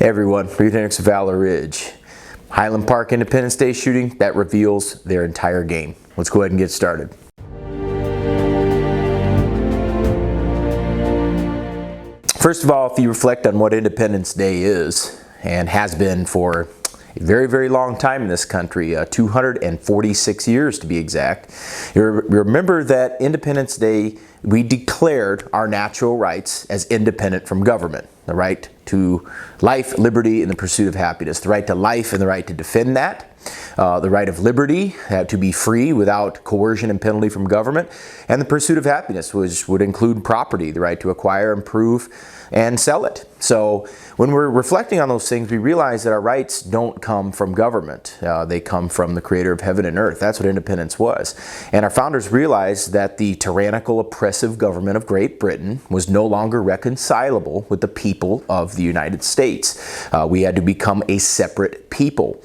Hey everyone, Reid Henrichs, Valor Ridge. Highland Park Independence Day shooting, that reveals their entire game. Let's go ahead and get started. First of all, if you reflect on what Independence Day is, and has been for a very, very long time in this country, 246 years to be exact. You remember that Independence Day, we declared our natural rights as independent from government. The right to life, liberty, and the pursuit of happiness. The right to life and the right to defend that. The right of liberty, to be free without coercion and penalty from government. And the pursuit of happiness, which would include property, the right to acquire, improve, and sell it. So when we're reflecting on those things, we realize that our rights don't come from government. They come from the creator of heaven and earth. That's what independence was. And our founders realized that the tyrannical, oppressive government of Great Britain was no longer reconcilable with the people of the United States. We had to become a separate people.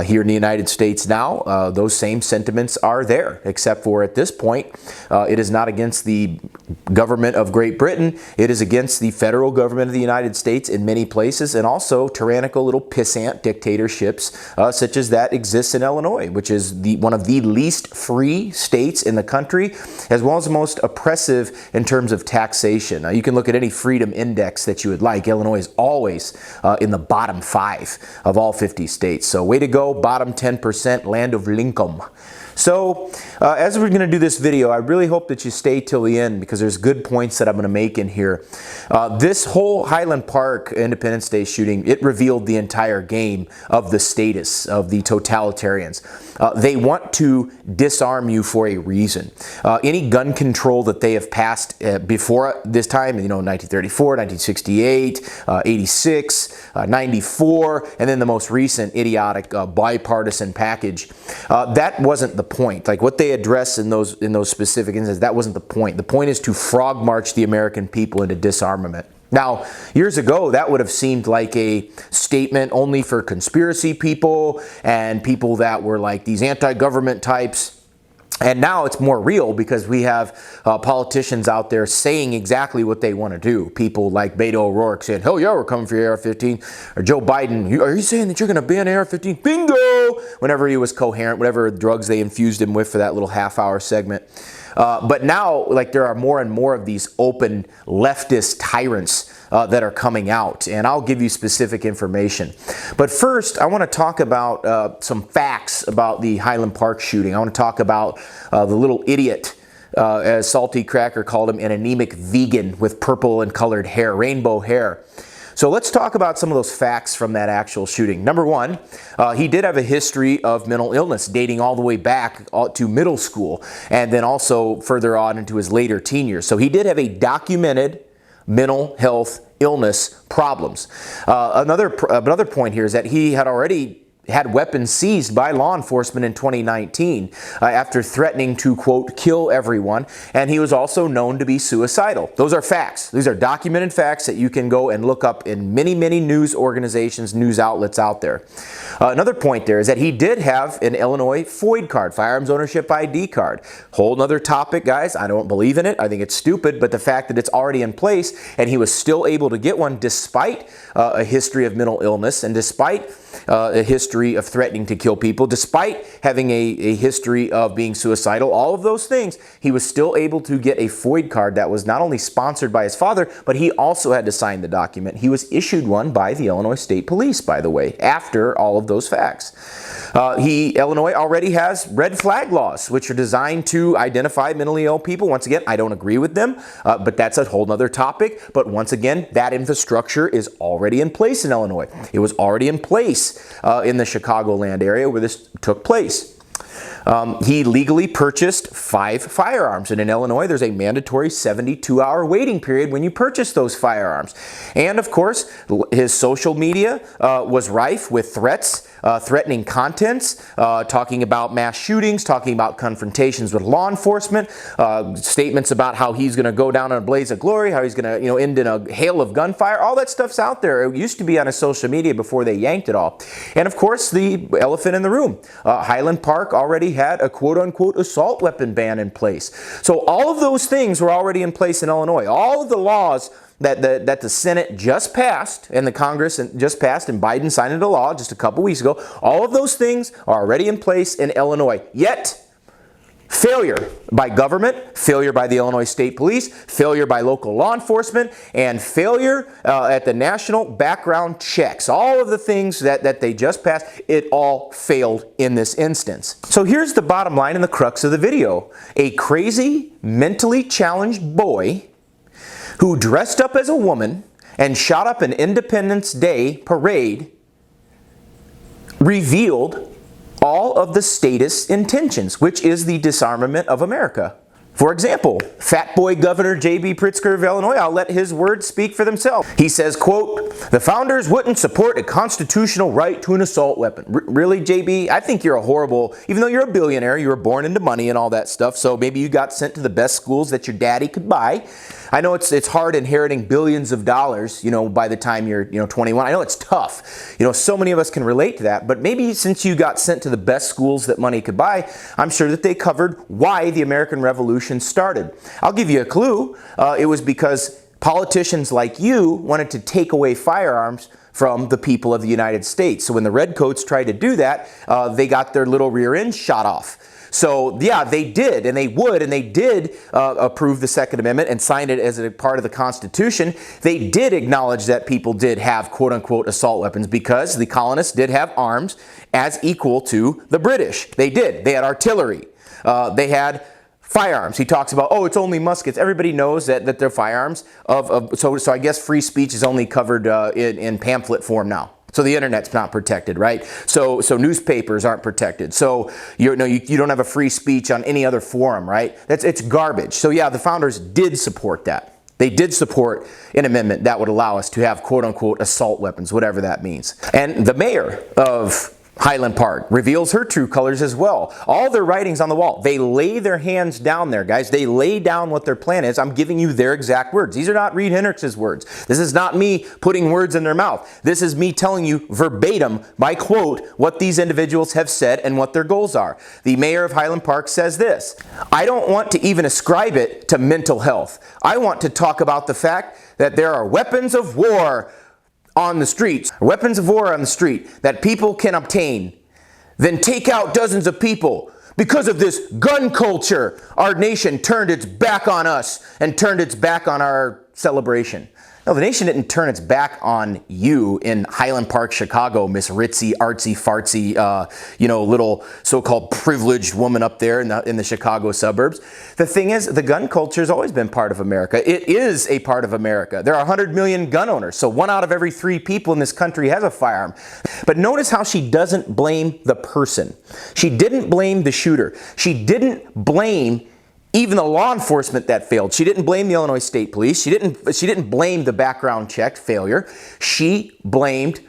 Here in the United States now, those same sentiments are there, except for at this point, it is not against the government of Great Britain. It is against the federal government of the United States in many places, and also tyrannical little pissant dictatorships such as that exists in Illinois, which is one of the least free states in the country, as well as the most oppressive in terms of taxation. You can look at any freedom index that you would like. Illinois is always in the bottom 5 of all 50 states. So way to go, bottom 10%, land of Lincoln. So as we're going to do this video, I really hope that you stay till the end because there's good points that I'm going to make in here. This whole Highland Park Independence Day shooting, it revealed the entire game of the statists, of the totalitarians. They want to disarm you for a reason. Any gun control that they have passed before this time, 1934, 1968, 86, 94, and then the most recent idiotic bipartisan package, that wasn't the point. Like what they address in those specific instances, that wasn't the point. The point is to frog march the American people into disarmament. Now, years ago, that would have seemed like a statement only for conspiracy people and people that were like these anti-government types. And now it's more real because we have politicians out there saying exactly what they want to do. People like Beto O'Rourke saying, hell yeah, we're coming for your AR-15. Or Joe Biden, are you saying that you're going to ban AR-15? Bingo! Whenever he was coherent, whatever drugs they infused him with for that little half-hour segment. But now, like, there are more and more of these open leftist tyrants that are coming out, and I'll give you specific information. But first, I want to talk about some facts about the Highland Park shooting. I want to talk about the little idiot, as Salty Cracker called him, an anemic vegan with purple and colored hair, rainbow hair. So let's talk about some of those facts from that actual shooting. Number one, he did have a history of mental illness dating all the way back to middle school and then also further on into his later teen years. So he did have a documented mental health illness problems. Another point here is that he had already had weapons seized by law enforcement in 2019 after threatening to, quote, kill everyone, and he was also known to be suicidal. Those are facts. These are documented facts that you can go and look up in many, many news organizations, news outlets out there. Another point there is that he did have an Illinois FUD Card, Firearms Ownership ID card. Whole nother topic, guys. I don't believe in it. I think it's stupid, but the fact that it's already in place and he was still able to get one despite a history of mental illness and despite a history of threatening to kill people, despite having a history of being suicidal, all of those things, he was still able to get a FUD card that was not only sponsored by his father, but he also had to sign the document. He was issued one by the Illinois State Police, by the way, after all of those facts. Illinois already has red flag laws, which are designed to identify mentally ill people. Once again, I don't agree with them, but that's a whole nother topic. But once again, that infrastructure is already in place in Illinois. It was already in place in the Chicagoland area where this took place. He legally purchased 5 firearms, and in Illinois there's a mandatory 72-hour waiting period when you purchase those firearms. And of course, his social media was rife with threats, threatening contents, talking about mass shootings, talking about confrontations with law enforcement, statements about how he's going to go down in a blaze of glory, how he's going to end in a hail of gunfire. All that stuff's out there. It used to be on his social media before they yanked it all. And of course, the elephant in the room. Highland Park already had a quote-unquote assault weapon ban in place. So all of those things were already in place in Illinois. All of the laws that the Senate just passed and the Congress just passed and Biden signed into law just a couple weeks ago, all of those things are already in place in Illinois. Yet, failure by government, failure by the Illinois State Police, failure by local law enforcement, and failure at the national background checks. All of the things that they just passed, it all failed in this instance. So here's the bottom line and the crux of the video. A crazy, mentally challenged boy who dressed up as a woman and shot up an Independence Day parade revealed all of the statist intentions, which is the disarmament of America. For example, Fat Boy Governor J.B. Pritzker of Illinois, I'll let his words speak for themselves. He says, quote, "The founders wouldn't support a constitutional right to an assault weapon." Really, J.B.? I think you're a horrible, even though you're a billionaire, you were born into money and all that stuff, so maybe you got sent to the best schools that your daddy could buy. I know it's hard inheriting billions of dollars, by the time you're, 21. I know it's tough. So many of us can relate to that, but maybe since you got sent to the best schools that money could buy, I'm sure that they covered why the American Revolution started. I'll give you a clue. It was because politicians like you wanted to take away firearms from the people of the United States. So when the Redcoats tried to do that, they got their little rear end shot off. So yeah, they did, and they would, and they did approve the Second Amendment and sign it as a part of the Constitution. They did acknowledge that people did have quote-unquote assault weapons because the colonists did have arms as equal to the British. They did. They had artillery. They had firearms. He talks about, it's only muskets. Everybody knows that they're firearms. So I guess free speech is only covered in pamphlet form now. So the internet's not protected, right? So newspapers aren't protected. So you don't have a free speech on any other forum, right? It's garbage. So yeah, the founders did support that. They did support an amendment that would allow us to have quote-unquote assault weapons, whatever that means. And the mayor of Highland Park reveals her true colors as well. All their writings on the wall. They lay their hands down there, guys. They lay down what their plan is. I'm giving you their exact words. These are not Reid Henrichs' words. This is not me putting words in their mouth. This is me telling you verbatim, by quote, what these individuals have said and what their goals are. The mayor of Highland Park says this: "I don't want to even ascribe it to mental health. I want to talk about the fact that there are weapons of war on the streets, weapons of war on the street that people can obtain, then take out dozens of people. Because of this gun culture, our nation turned its back on us and turned its back on our celebration." No, the nation didn't turn its back on you in Highland Park, Chicago, Miss Ritzy, artsy, fartsy, little so-called privileged woman up there in the Chicago suburbs. The thing is, the gun culture has always been part of America. It is a part of America. There are 100 million gun owners, so 1 out of every 3 people in this country has a firearm. But notice how she doesn't blame the person. She didn't blame the shooter. She didn't blame even the law enforcement that failed. She didn't blame the Illinois State Police. She didn't blame the background check failure. She blamed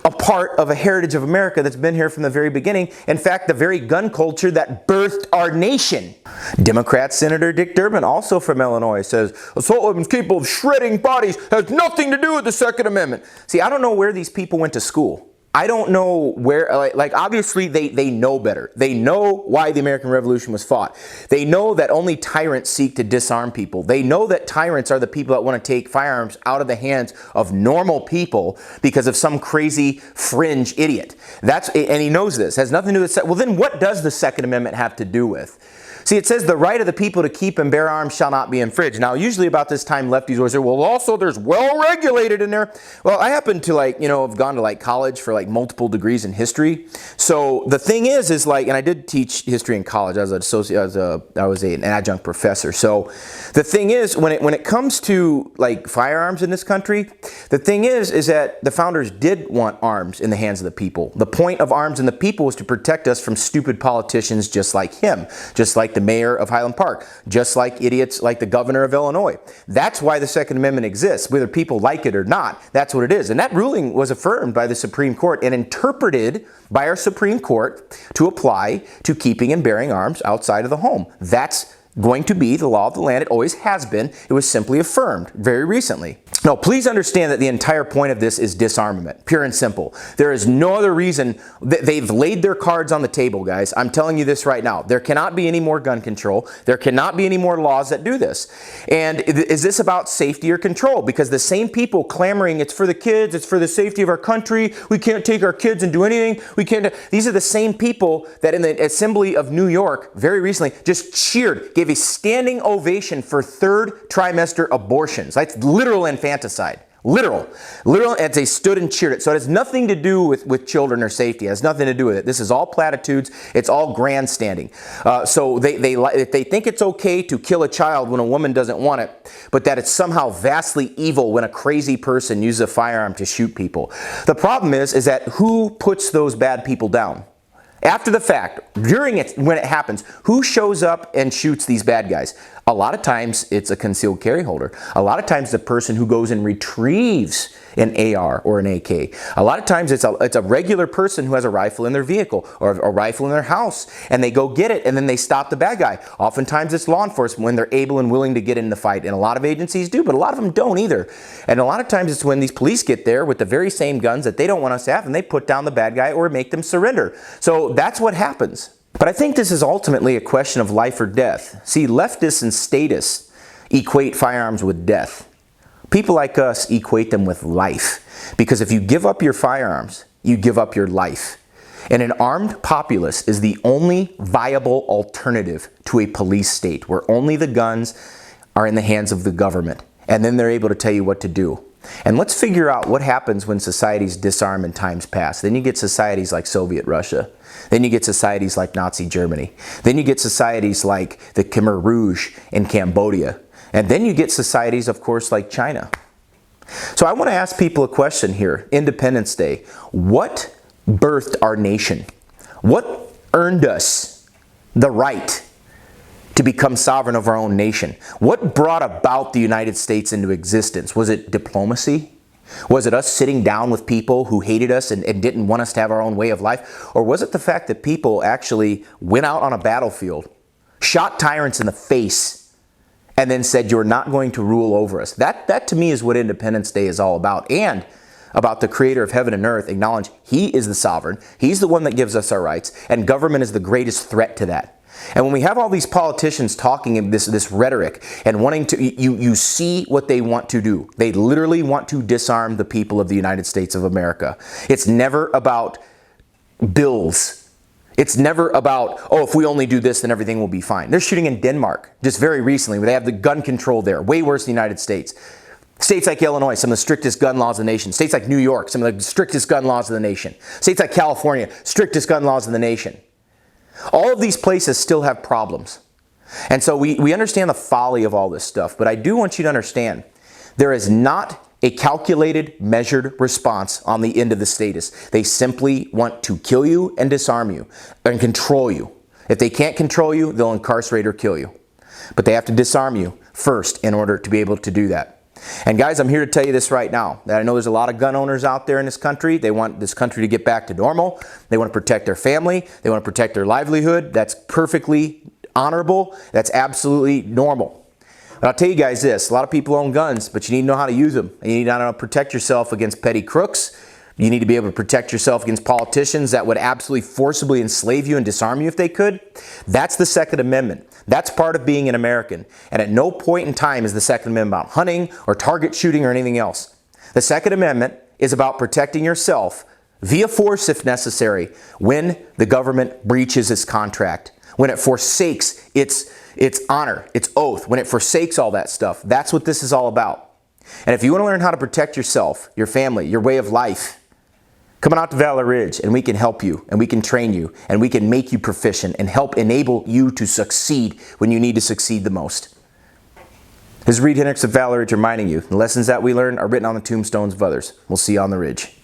a part of a heritage of America that's been here from the very beginning. In fact, the very gun culture that birthed our nation. Democrat Senator Dick Durbin, also from Illinois, says assault weapons capable of shredding bodies has nothing to do with the Second Amendment. See, I don't know where these people went to school. I don't know where, obviously they know better. They know why the American Revolution was fought. They know that only tyrants seek to disarm people. They know that tyrants are the people that want to take firearms out of the hands of normal people because of some crazy fringe idiot. And he knows this. It has nothing to do with, well, then what does the Second Amendment have to do with? See, it says the right of the people to keep and bear arms shall not be infringed. Now, usually about this time, lefties always say, well, also there's well-regulated in there. Well, I happen to have gone to college for multiple degrees in history. So the thing is and I did teach history in college. I was an adjunct professor. So the thing is, when it comes to firearms in this country, the thing is that the founders did want arms in the hands of the people. The point of arms in the people was to protect us from stupid politicians just like him, just like the mayor of Highland Park, just like idiots like the governor of Illinois. That's why the Second Amendment exists, whether people like it or not. That's what it is. And that ruling was affirmed by the Supreme Court and interpreted by our Supreme Court to apply to keeping and bearing arms outside of the home. That's going to be the law of the land. It always has been. It was simply affirmed very recently. Now, please understand that the entire point of this is disarmament, pure and simple. There is no other reason. They've laid their cards on the table, guys. I'm telling you this right now. There cannot be any more gun control. There cannot be any more laws that do this. And is this about safety or control? Because the same people clamoring, it's for the kids, it's for the safety of our country, we can't take our kids and do anything, we can't. These are the same people that in the Assembly of New York very recently just cheered, gave a standing ovation for third trimester abortions. That's literal infanticide. Literal, as they stood and cheered it. So it has nothing to do with children or safety. It has nothing to do with it. This is all platitudes. It's all grandstanding. So if they think it's okay to kill a child when a woman doesn't want it, but that it's somehow vastly evil when a crazy person uses a firearm to shoot people. The problem is that who puts those bad people down? After the fact, during it, when it happens, who shows up and shoots these bad guys? A lot of times it's a concealed carry holder. A lot of times the person who goes and retrieves an AR or an AK. A lot of times it's a regular person who has a rifle in their vehicle or a rifle in their house, and they go get it and then they stop the bad guy. Oftentimes it's law enforcement when they're able and willing to get in the fight, and a lot of agencies do, but a lot of them don't either. And a lot of times it's when these police get there with the very same guns that they don't want us to have, and they put down the bad guy or make them surrender. So that's what happens. But I think this is ultimately a question of life or death. See, leftists and statists equate firearms with death. People like us equate them with life. Because if you give up your firearms, you give up your life. And an armed populace is the only viable alternative to a police state where only the guns are in the hands of the government. And then they're able to tell you what to do. And let's figure out what happens when societies disarm in times past. Then you get societies like Soviet Russia. Then you get societies like Nazi Germany. Then you get societies like the Khmer Rouge in Cambodia. And then you get societies, of course, like China. So I want to ask people a question here. Independence Day. What birthed our nation? What earned us the right to become sovereign of our own nation? What brought about the United States into existence? Was it diplomacy? Was it us sitting down with people who hated us and didn't want us to have our own way of life? Or was it the fact that people actually went out on a battlefield, shot tyrants in the face, and then said, you're not going to rule over us? That to me is what Independence Day is all about. And about the creator of heaven and earth, acknowledge he is the sovereign. He's the one that gives us our rights. And government is the greatest threat to that. And when we have all these politicians talking in this rhetoric and wanting to, you see what they want to do. They literally want to disarm the people of the United States of America. It's never about bills. It's never about, oh, if we only do this, then everything will be fine. They're shooting in Denmark just very recently, where they have the gun control there, way worse than the United States. States like Illinois, some of the strictest gun laws in the nation. States like New York, some of the strictest gun laws in the nation. States like California, strictest gun laws in the nation. All of these places still have problems. And so we understand the folly of all this stuff, but I do want you to understand there is not a calculated, measured response on the end of the statists. They simply want to kill you and disarm you and control you. If they can't control you, they'll incarcerate or kill you. But they have to disarm you first in order to be able to do that. And guys, I'm here to tell you this right now, that I know there's a lot of gun owners out there in this country. They want this country to get back to normal. They want to protect their family. They want to protect their livelihood. That's perfectly honorable. That's absolutely normal. But I'll tell you guys this, a lot of people own guns, but you need to know how to use them. And you need to know how to protect yourself against petty crooks. You need to be able to protect yourself against politicians that would absolutely forcibly enslave you and disarm you if they could. That's the Second Amendment. That's part of being an American. And at no point in time is the Second Amendment about hunting or target shooting or anything else. The Second Amendment is about protecting yourself via force if necessary when the government breaches its contract, when it forsakes its honor, its oath, when it forsakes all that stuff. That's what this is all about. And if you want to learn how to protect yourself, your family, your way of life, come on out to Valor Ridge and we can help you and we can train you and we can make you proficient and help enable you to succeed when you need to succeed the most. This is Reid Henrichs of Valor Ridge reminding you, the lessons that we learn are written on the tombstones of others. We'll see you on the ridge.